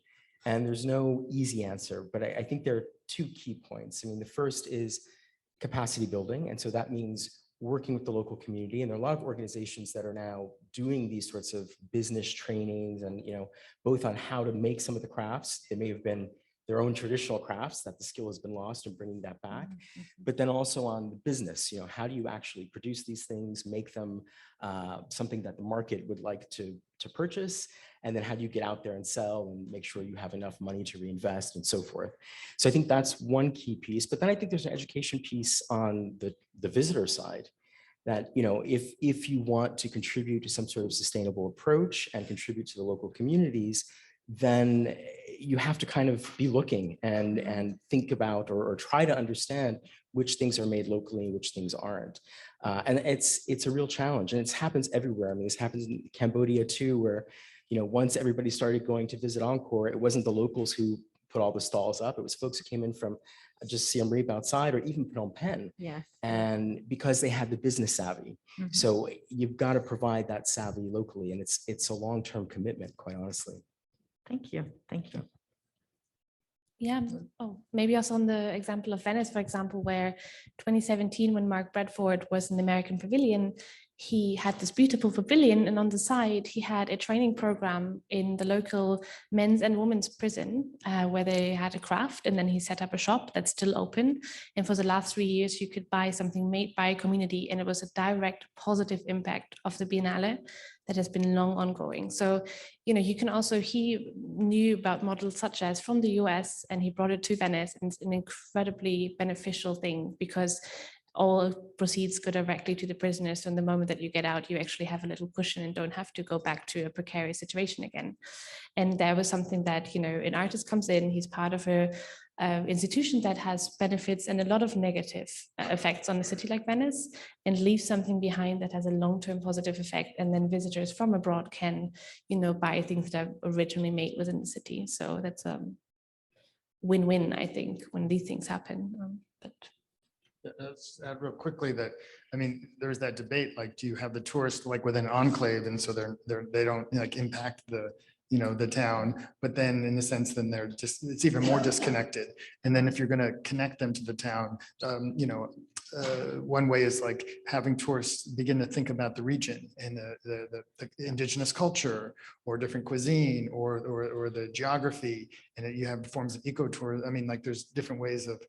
and there's no easy answer, but I think there are two key points. The first is capacity building. And so that means working with the local community. And there are a lot of organizations that are now doing these sorts of business trainings and, both on how to make some of the crafts. They may have been their own traditional crafts that the skill has been lost, and bringing that back, but then also on the business, how do you actually produce these things, make them something that the market would like to purchase, and then how do you get out there and sell and make sure you have enough money to reinvest and so forth. So I think that's one key piece, but then I think there's an education piece on the visitor side, that if you want to contribute to some sort of sustainable approach and contribute to the local communities, then you have to kind of be looking and think about or try to understand which things are made locally and which things aren't. And it's a real challenge, and it happens everywhere. This happens in Cambodia too, where once everybody started going to visit Angkor, it wasn't the locals who put all the stalls up. It was folks who came in from just Siem Reap outside, or even Phnom Penh. Yes. And because they had the business savvy. So you've got to provide that savvy locally, and it's a long-term commitment, quite honestly. Thank you. Thank you. Yeah. Oh, maybe also on the example of Venice, for example, where 2017, when Mark Bradford was in the American Pavilion, he had this beautiful pavilion, and on the side, he had a training program in the local men's and women's prison where they had a craft, and then he set up a shop that's still open. And for the last 3 years, you could buy something made by a community, and it was a direct positive impact of the Biennale that has been long ongoing. So, you can also, he knew about models such as from the US, and he brought it to Venice, and it's an incredibly beneficial thing because all proceeds go directly to the prisoners. So in the moment that you get out, you actually have a little cushion and don't have to go back to a precarious situation again. And there was something that, an artist comes in, he's part of a institution that has benefits and a lot of negative effects on a city like Venice, and leaves something behind that has a long-term positive effect. And then visitors from abroad can, buy things that are originally made within the city. So that's a win-win, I think, when these things happen. Let's add real quickly that, there's that debate, like, do you have the tourists like within an enclave, and so they don't impact the town, but then in a sense, then it's even more disconnected. And then if you're going to connect them to the town, one way is like having tourists begin to think about the region and the indigenous culture or different cuisine or the geography, and you have forms of ecotourism. There's different ways of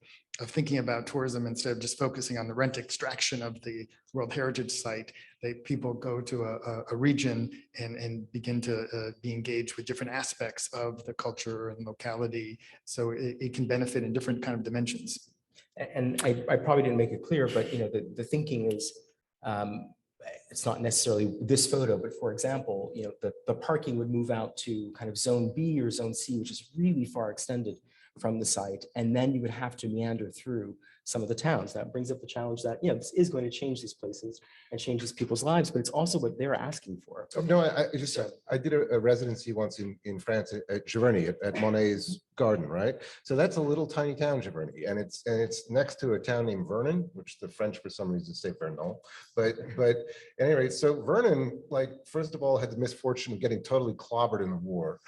thinking about tourism instead of just focusing on the rent extraction of the World Heritage Site. People go to a region and begin to be engaged with different aspects of the culture and locality. So it can benefit in different kind of dimensions. And I probably didn't make it clear, but the thinking is, it's not necessarily this photo, but for example, the parking would move out to kind of zone B or zone C, which is really far extended from the site. And then you would have to meander through some of the towns. That brings up the challenge that, this is going to change these places and changes people's lives, but it's also what they're asking for. Oh, no, I did a residency once in France at Giverny, at Monet's garden, right? So that's a little tiny town, Giverny, and it's next to a town named Vernon, which the French for some reason say Vernon. But anyway, so Vernon, first of all, had the misfortune of getting totally clobbered in the war.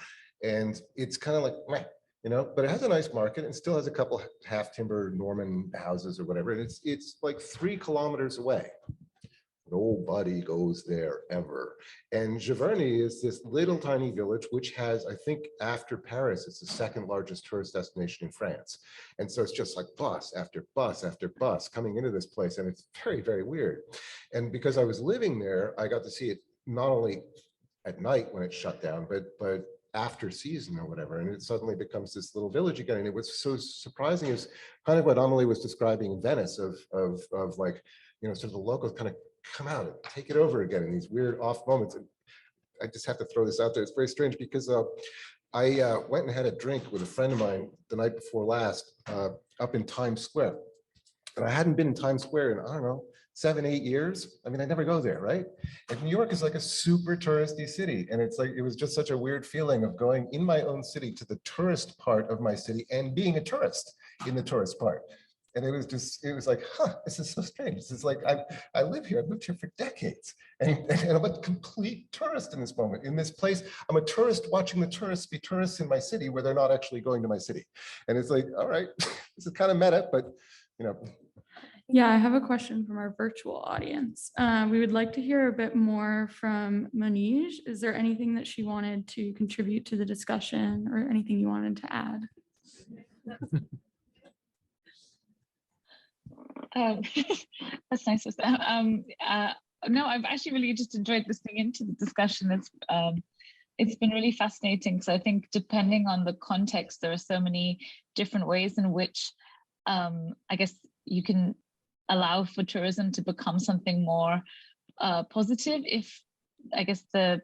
And it's kind of like, meh. But it has a nice market and still has a couple half timber Norman houses or whatever. And it's like 3 kilometers away. Nobody goes there ever. And Giverny is this little tiny village, which has, I think, after Paris, it's the second largest tourist destination in France. And so it's just like bus after bus after bus coming into this place. And it's very, very weird. And because I was living there, I got to see it not only at night when it's shut down, but after season or whatever. And it suddenly becomes this little village again. And it was so surprising. Is kind of what Amelie was describing in Venice of like, you know, sort of the locals kind of come out and take it over again in these weird off moments. And I just have to throw this out there. It's very strange because I went and had a drink with a friend of mine the night before last up in Times Square. And I hadn't been in Times Square in, I don't know, 7, 8 years. I mean, I never go there, right? And New York is like a super touristy city. And it's like, it was just such a weird feeling of going in my own city to the tourist part of my city and being a tourist in the tourist part. And it was just, it was like, huh, this is so strange. This is like, I live here, I've lived here for decades. And I'm a complete tourist in this moment, in this place. I'm a tourist watching the tourists be tourists in my city where they're not actually going to my city. And it's like, all right, this is kind of meta, but you know. Yeah, I have a question from our virtual audience. We would like to hear a bit more from Manij. Is there anything that she wanted to contribute to the discussion or anything you wanted to add? That's nice of them. No, I've actually really just enjoyed listening into the discussion. It's been really fascinating. So I think depending on the context, there are so many different ways in which I guess you can allow for tourism to become something more positive. If I guess if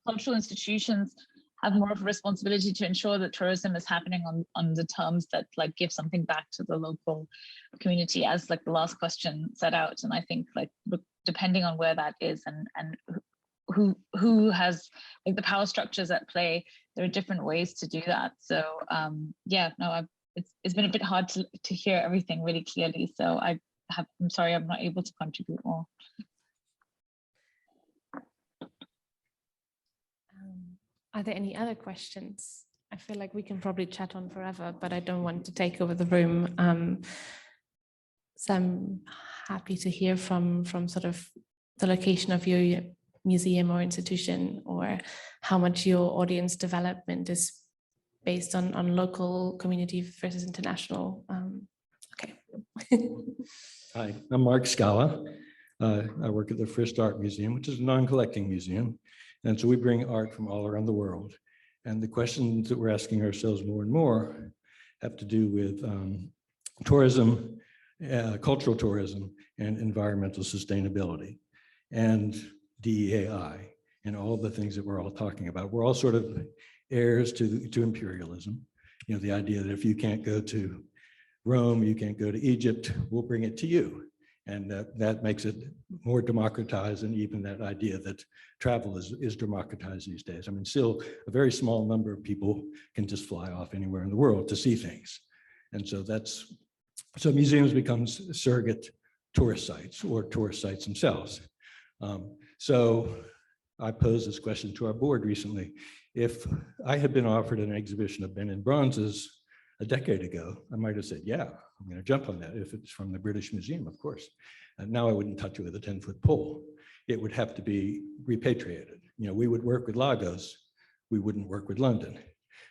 cultural institutions have more of a responsibility to ensure that tourism is happening on the terms that like give something back to the local community, as like the last question set out. And I think like depending on where that is and who has like the power structures at play, there are different ways to do that. So yeah, no, it's been a bit hard to hear everything really clearly. So I'm sorry, I'm not able to contribute more. Are there any other questions? I feel like we can probably chat on forever, but I don't want to take over the room. So I'm happy to hear from sort of the location of your museum or institution, or how much your audience development is based on local community versus international. Okay. Hi, I'm Mark Scala. I work at the Frisch Art Museum, which is a non-collecting museum. And so we bring art from all around the world. And the questions that we're asking ourselves more and more have to do with tourism, cultural tourism, and environmental sustainability, and DEAI, and all the things that we're all talking about. We're all sort of heirs to imperialism. You know, the idea that if you can't go to Rome, you can't go to Egypt, we'll bring it to you. And that makes it more democratized, and even that idea that travel is democratized these days. I mean, still a very small number of people can just fly off anywhere in the world to see things. And so so museums become surrogate tourist sites, or tourist sites themselves. So I posed this question to our board recently. If I had been offered an exhibition of Benin bronzes a decade ago, I might have said, yeah, I'm going to jump on that if it's from the British Museum, of course. And now I wouldn't touch it with a 10-foot pole. It would have to be repatriated. You know, we would work with Lagos, we wouldn't work with London.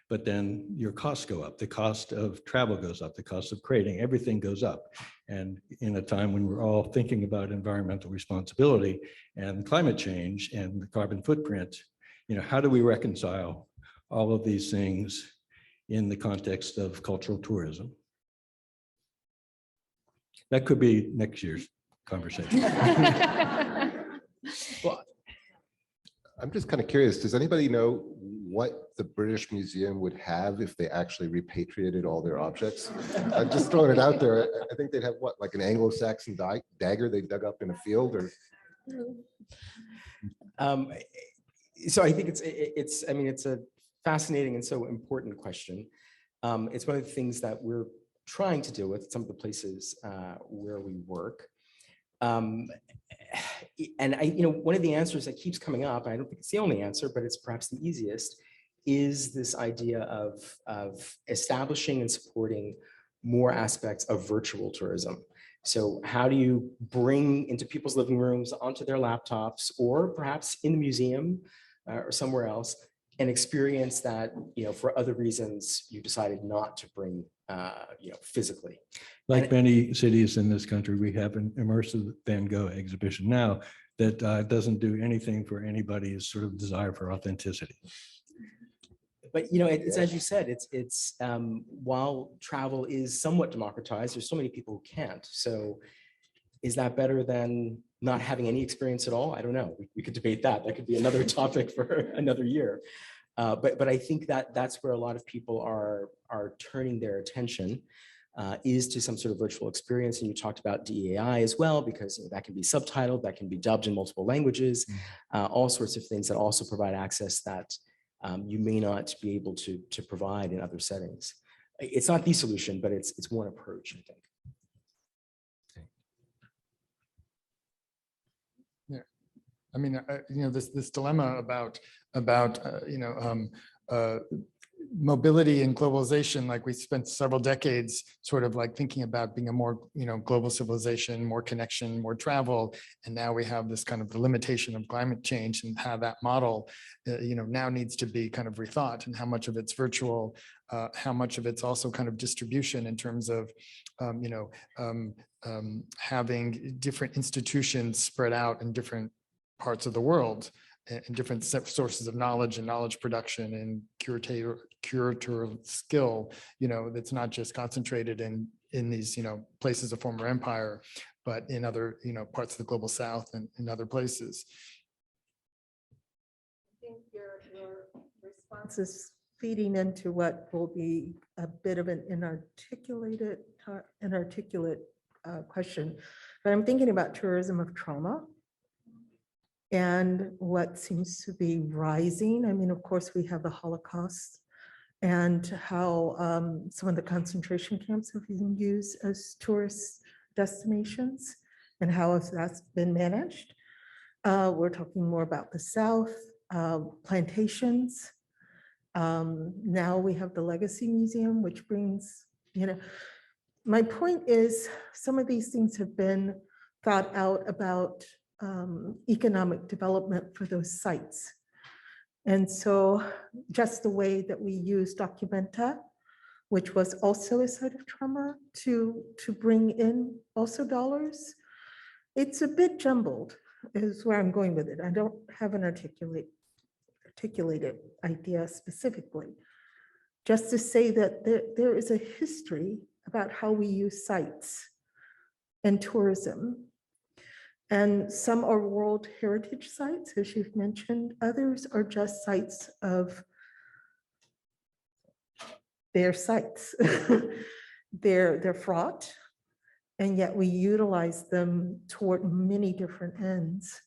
But then your costs go up, the cost of travel goes up, the cost of crating, everything goes up. And in a time when we're all thinking about environmental responsibility and climate change and the carbon footprint, you know, how do we reconcile all of these things in the context of cultural tourism? That could be next year's conversation. Well, I'm just kind of curious, does anybody know what the British Museum would have if they actually repatriated all their objects? I'm just throwing it out there. I think they'd have what, like an Anglo-Saxon dagger they dug up in a field, or? So I think it's a fascinating and so important question. It's one of the things that we're trying to deal with some of the places where we work. And one of the answers that keeps coming up, I don't think it's the only answer, but it's perhaps the easiest, is this idea of establishing and supporting more aspects of virtual tourism. So how do you bring into people's living rooms, onto their laptops, or perhaps in the museum or somewhere else, an experience that, for other reasons you decided not to bring, physically? Like many cities in this country, we have an immersive Van Gogh exhibition now that doesn't do anything for anybody's sort of desire for authenticity. But it's as you said, it's while travel is somewhat democratized, there's so many people who can't. So is that better than not having any experience at all? I don't know. We could debate that. That could be another topic for another year. But I think that that's where a lot of people are turning their attention, is to some sort of virtual experience. And you talked about DEAI as well, because that can be subtitled, that can be dubbed in multiple languages, all sorts of things that also provide access that you may not be able to provide in other settings. It's not the solution, but it's one approach, I think. Yeah, I mean, this dilemma about mobility and globalization, like we spent several decades sort of like thinking about being a more, global civilization, more connection, more travel. And now we have this kind of the limitation of climate change, and how that model, now needs to be kind of rethought, and how much of it's virtual, how much of it's also kind of distribution in terms of, having different institutions spread out in different parts of the world, and different sources of knowledge and knowledge production and curatorial skill, that's not just concentrated in these, places of former empire, but in other, parts of the global south and in other places. I think your response is feeding into what will be a bit of an inarticulate question, but I'm thinking about tourism of trauma and what seems to be rising. I mean, of course, we have the Holocaust and how some of the concentration camps have been used as tourist destinations and how that's been managed. We're talking more about the South, plantations. Now we have the Legacy Museum, which brings, my point is some of these things have been thought out about economic development for those sites. And so just the way that we use Documenta, which was also a site of trauma, to bring in also dollars, it's a bit jumbled is where I'm going with it. I don't have an articulated idea specifically. Just to say that there is a history about how we use sites and tourism. And some are World Heritage sites, as you've mentioned. Others are just sites of their sites. They're fraught, and yet we utilize them toward many different ends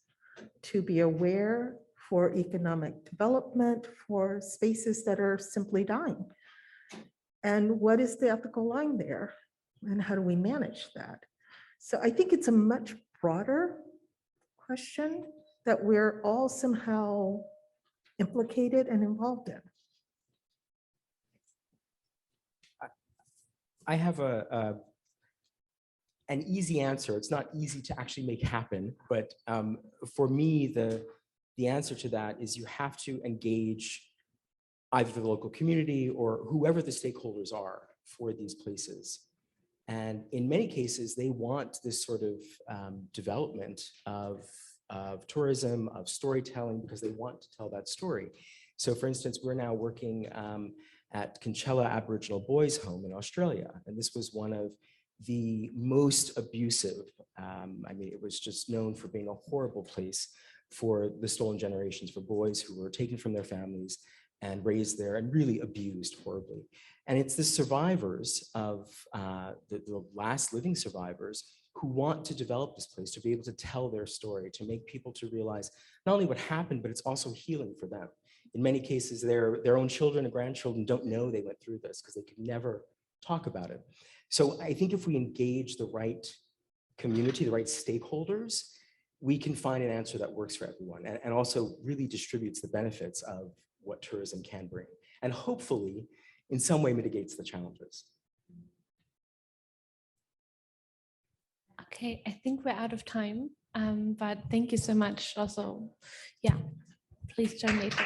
to be aware for economic development, for spaces that are simply dying. And what is the ethical line there? And how do we manage that? So I think it's a much broader question that we're all somehow implicated and involved in. I have an easy answer. It's not easy to actually make happen, but for me, the answer to that is you have to engage either the local community or whoever the stakeholders are for these places. And in many cases, they want this sort of development of tourism, of storytelling, because they want to tell that story. So for instance, we're now working at Kinchela Aboriginal Boys Home in Australia. And this was one of the most abusive, I mean, it was just known for being a horrible place for the stolen generations, for boys who were taken from their families and raised there and really abused horribly. And it's the survivors of the last living survivors who want to develop this place, to be able to tell their story, to make people to realize not only what happened, but it's also healing for them. In many cases, their own children and grandchildren don't know they went through this because they could never talk about it. So I think if we engage the right community, the right stakeholders, we can find an answer that works for everyone and also really distributes the benefits of what tourism can bring, and hopefully in some way mitigates the challenges. Okay, I think we're out of time, but thank you so much. Also, yeah, please join later.